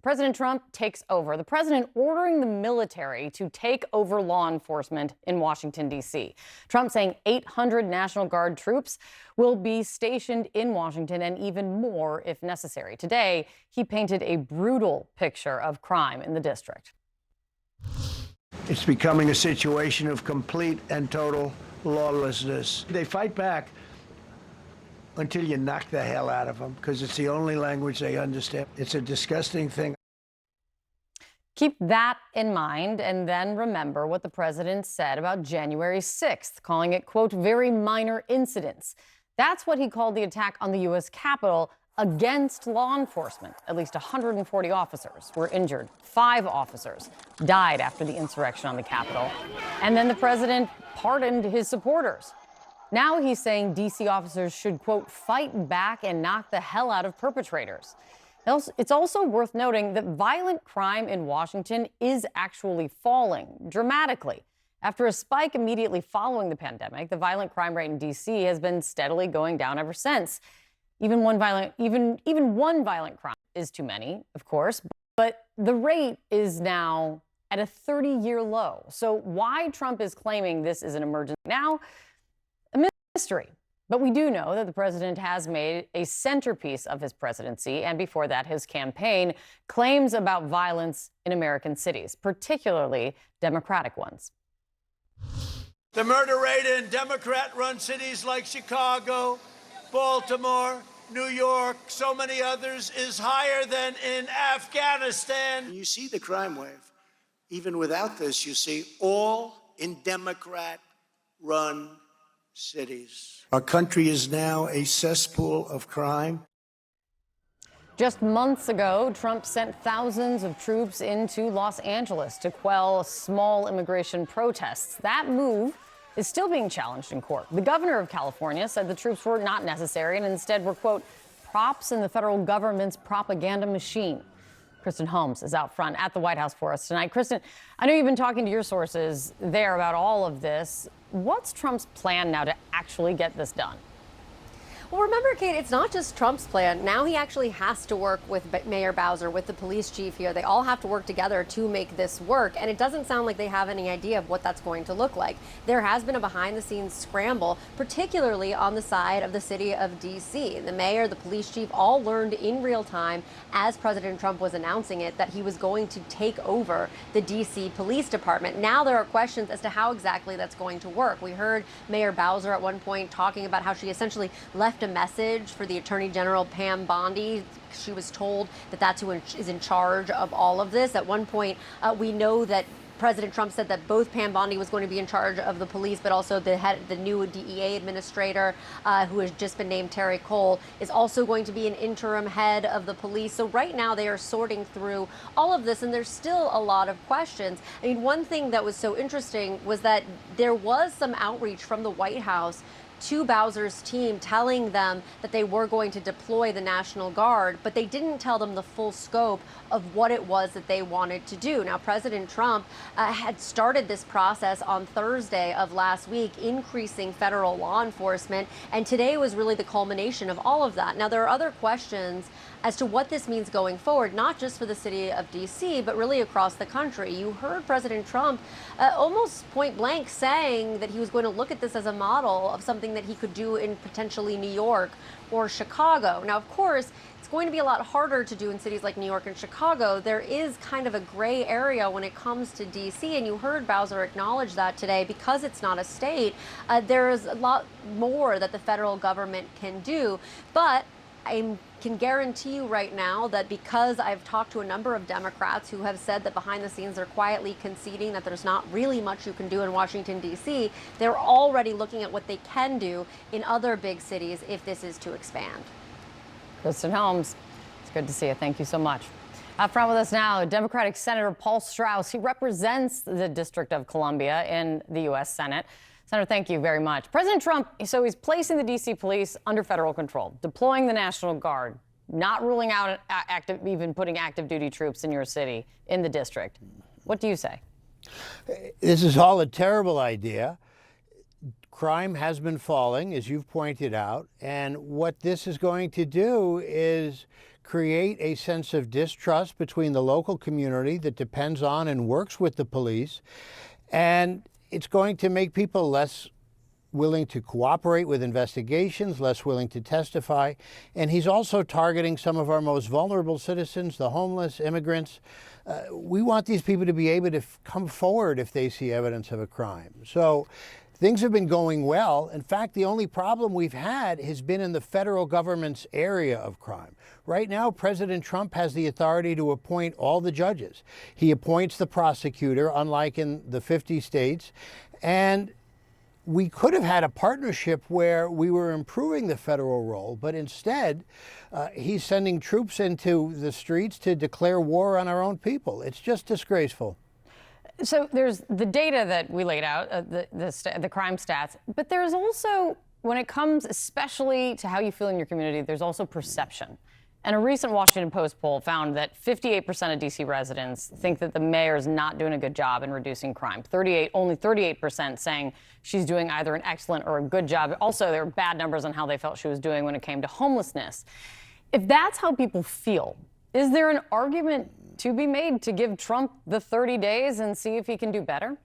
President Trump takes over. The president ordering the military to take over law enforcement in Washington, D.C. Trump saying 800 National Guard troops will be stationed in Washington and even more if necessary. Today, he painted a brutal picture of crime in the district. It's becoming a situation of complete and total lawlessness. They fight back until you knock the hell out of them, because it's the only language they understand. It's a disgusting thing. Keep that in mind, and then remember what the president said about January 6th, calling it, quote, very minor incidents. That's what he called the attack on the U.S. Capitol against law enforcement. At least 140 officers were injured. 5 officers died after the insurrection on the Capitol. And then the president pardoned his supporters. Now he's saying D.C. officers should, quote, fight back and knock the hell out of perpetrators. It's also worth noting that violent crime in Washington is actually falling dramatically. After a spike immediately following the pandemic, the violent crime rate in D.C. has been steadily going down ever since. Even one violent crime is too many, of course, but the rate is now at a 30-year low. So why Trump is claiming this is an emergency now? History. But we do know that the president has made a centerpiece of his presidency, and before that, his campaign, claims about violence in American cities, particularly Democratic ones. The murder rate in Democrat-run cities like Chicago, Baltimore, New York, so many others, is higher than in Afghanistan. You see the crime wave. Even without this, you see all in Democrat-run cities. Our country is now a cesspool of crime. Just months ago, Trump sent thousands of troops into Los Angeles to quell small immigration protests. That move is still being challenged in court. The governor of California said the troops were not necessary and instead were, quote, props in the federal government's propaganda machine. Kristen Holmes is out front at the White House for us tonight. Kristen, I know you've been talking to your sources there about all of this. What's Trump's plan now to actually get this done? Well, remember, Kate, it's not just Trump's plan. Now he actually has to work with Mayor Bowser, with the police chief here. They all have to work together to make this work. And it doesn't sound like they have any idea of what that's going to look like. There has been a behind-the-scenes scramble, particularly on the side of the city of D.C. The mayor, the police chief, all learned in real time as President Trump was announcing it that he was going to take over the D.C. Police Department. Now there are questions as to how exactly that's going to work. We heard Mayor Bowser at one point talking about how she essentially left a message for the Attorney General, Pam Bondi. She was told that that's who is in charge of all of this. At one point, we know that President Trump said that both Pam Bondi was going to be in charge of the police, but also the new DEA administrator, who has just been named Terry Cole, is also going to be an interim head of the police. So right now they are sorting through all of this, and there's still a lot of questions. I mean, one thing that was so interesting was that there was some outreach from the White House to Bowser's team, telling them that they were going to deploy the National Guard, but they didn't tell them the full scope of what it was that they wanted to do. Now, President Trump had started this process on Thursday of last week, increasing federal law enforcement, and today was really the culmination of all of that. Now, there are other questions as to what this means going forward, not just for the city of D.C., but really across the country. You heard President Trump almost point blank saying that he was going to look at this as a model of something that he could do in potentially New York or Chicago. Now, of course, it's going to be a lot harder to do in cities like New York and Chicago. There is kind of a gray area when it comes to D.C., and you heard Bowser acknowledge that today. Because it's not a state, there is a lot more that the federal government can do. But I can guarantee you right now that, because I've talked to a number of Democrats who have said that behind the scenes they're quietly conceding that there's not really much you can do in Washington, D.C., they're already looking at what they can do in other big cities if this is to expand. Kristen Holmes, it's good to see you. Thank you so much. Up front with us now, Democratic Senator Paul Strauss. He represents the District of Columbia in the U.S. Senate. Senator, thank you very much. President Trump, so he's placing the D.C. police under federal control, deploying the National Guard, not ruling out even putting active duty troops in your city, in the district. What do you say? This is all a terrible idea. Crime has been falling, as you've pointed out, and what this is going to do is create a sense of distrust between the local community that depends on and works with the police, and it's going to make people less willing to cooperate with investigations, less willing to testify. And he's also targeting some of our most vulnerable citizens, the homeless, immigrants. We want these people to be able to come forward if they see evidence of a crime. So things have been going well. In fact, the only problem we've had has been in the federal government's area of crime. Right now, President Trump has the authority to appoint all the judges. He appoints the prosecutor, unlike in the 50 states. And we could have had a partnership where we were improving the federal role, but instead, he's sending troops into the streets to declare war on our own people. It's just disgraceful. So there's the data that we laid out, the crime stats, but there's also, when it comes especially to how you feel in your community, there's also perception. And a recent Washington Post poll found that 58% of D.C. residents think that the mayor is not doing a good job in reducing crime. Only 38% saying she's doing either an excellent or a good job. Also, there are bad numbers on how they felt she was doing when it came to homelessness. If that's how people feel, is there an argument to be made to give Trump the 30 days and see if he can do better?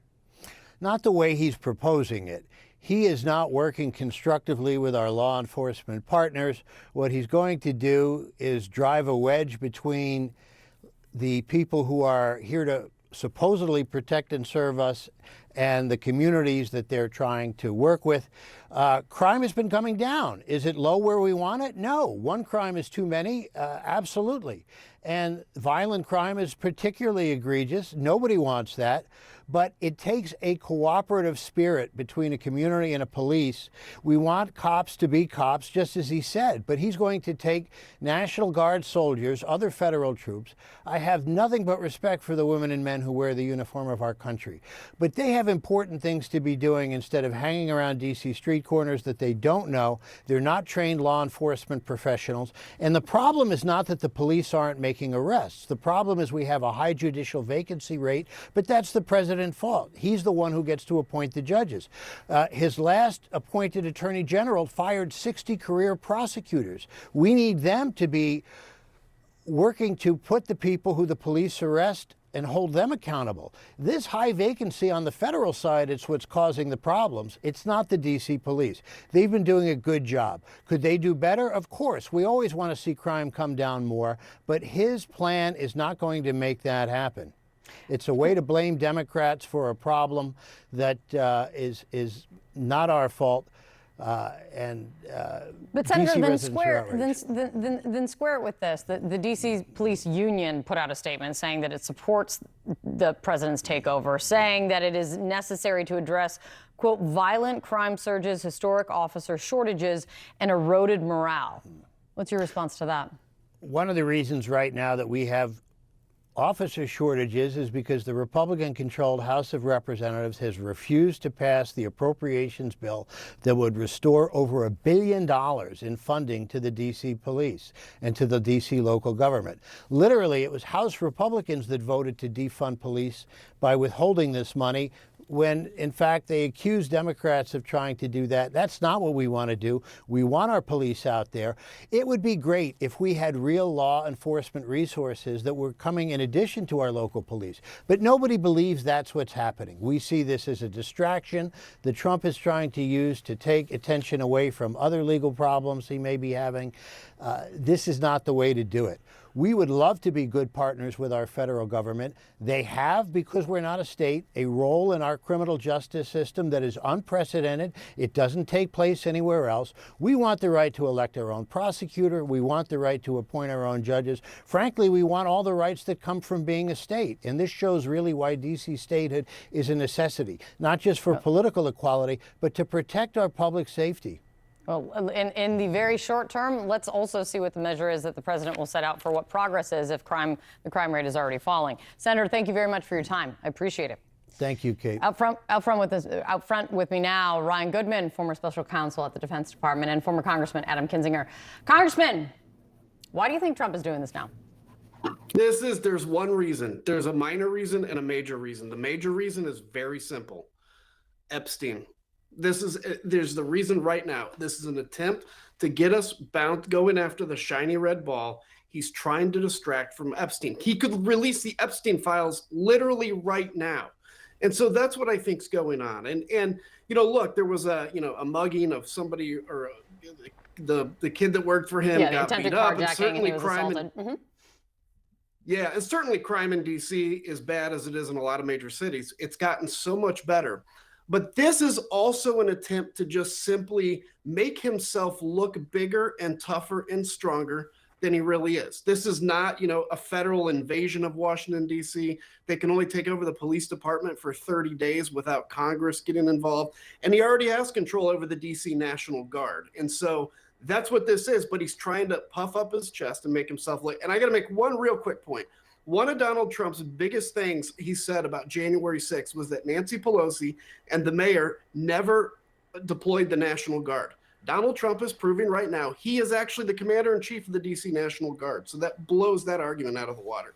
Not the way he's proposing it. He is not working constructively with our law enforcement partners. What he's going to do is drive a wedge between the people who are here to supposedly protect and serve us and the communities that they're trying to work with. Crime has been coming down. Is it low where we want it? No. One crime is too many? Absolutely. And violent crime is particularly egregious. Nobody wants that. But it takes a cooperative spirit between a community and a police. We want cops to be cops, just as he said, but he's going to take National Guard soldiers, other federal troops. I have nothing but respect for the women and men who wear the uniform of our country. But they have important things to be doing instead of hanging around D.C. street corners that they don't know. They're not trained law enforcement professionals. And the problem is not that the police aren't making arrests. The problem is we have a high judicial vacancy rate, but that's the president's fault. He's the one who gets to appoint the judges. His last appointed attorney general fired 60 career prosecutors. We need them to be working to put the people who the police arrest and hold them accountable. This high vacancy on the federal side, it's what's causing the problems. It's not the D.C. police. They've been doing a good job. Could they do better? Of course. We always want to see crime come down more, but his plan is not going to make that happen. It's a way to blame Democrats for a problem that is not our fault. But Senator, then square it with this. The D.C. Police Union put out a statement saying that it supports the president's takeover, saying that it is necessary to address, quote, violent crime surges, historic officer shortages, and eroded morale. What's your response to that? One of the reasons right now that we have officer shortages is because the Republican-controlled House of Representatives has refused to pass the appropriations bill that would restore over $1 billion in funding to the D.C. police and to the D.C. local government. Literally, it was House Republicans that voted to defund police by withholding this money when, in fact, they accuse Democrats of trying to do that. That's not what we want to do. We want our police out there. It would be great if we had real law enforcement resources that were coming in addition to our local police. But nobody believes that's what's happening. We see this as a distraction that Trump is trying to use to take attention away from other legal problems he may be having. This is not the way to do it. We would love to be good partners with our federal government. They have, because we're not a state, a role in our criminal justice system that is unprecedented. It doesn't take place anywhere else. We want the right to elect our own prosecutor. We want the right to appoint our own judges. Frankly, we want all the rights that come from being a state. And this shows really why D.C. statehood is a necessity, not just for political equality, but to protect our public safety. Well, in the very short term, let's also see what the measure is that the president will set out for what progress is if the crime rate is already falling. Senator, thank you very much for your time. I appreciate it. Thank you, Kate. Out front with me now, Ryan Goodman, former special counsel at the Defense Department, and former Congressman Adam Kinzinger. Congressman, why do you think Trump is doing this now? There's one reason. There's a minor reason and a major reason. The major reason is very simple. Epstein. There's the reason right now. This is an attempt to get us going after the shiny red ball. He's trying to distract from Epstein. He could release the Epstein files literally right now. And so that's what I think's going on. And look, there was a mugging of somebody, or the kid that worked for him got attempted beat up, and carjacking, certainly and he was crime. assaulted. Yeah, and certainly crime in DC is bad as it is in a lot of major cities. It's gotten so much better. But this is also an attempt to just simply make himself look bigger and tougher and stronger than he really is. This is not, a federal invasion of Washington, D.C. They can only take over the police department for 30 days without Congress getting involved. And he already has control over the D.C. National Guard. And so that's what this is. But he's trying to puff up his chest and make himself look. And I got to make one real quick point. One of Donald Trump's biggest things he said about January 6th was that Nancy Pelosi and the mayor never deployed the National Guard. Donald Trump is proving right now he is actually the commander-in-chief of the D.C. National Guard. So that blows that argument out of the water.